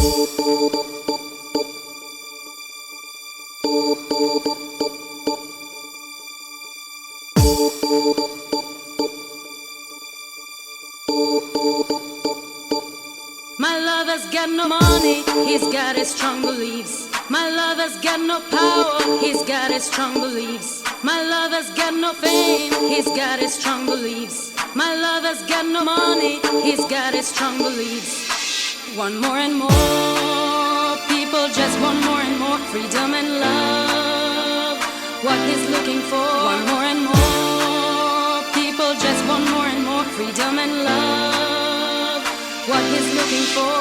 My lover's got no money, he's got his strong beliefs. My lover's got no power, he's got his strong beliefs. My lover's got no fame, he's got his strong beliefs. My lover's got no money, he's got his strong beliefs. Want more and more, people just want more and more freedom and love. What he's looking for, want more and more, people just want more and more freedom and love. What he's looking for,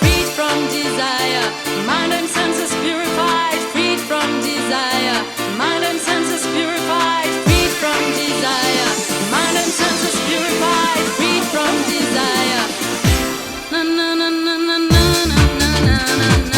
freed from desire, mind and senses purified, freed from desire, mind and senses purified, freed from desire, mind and senses purified, freed from desire. Na na na na na na na na na na.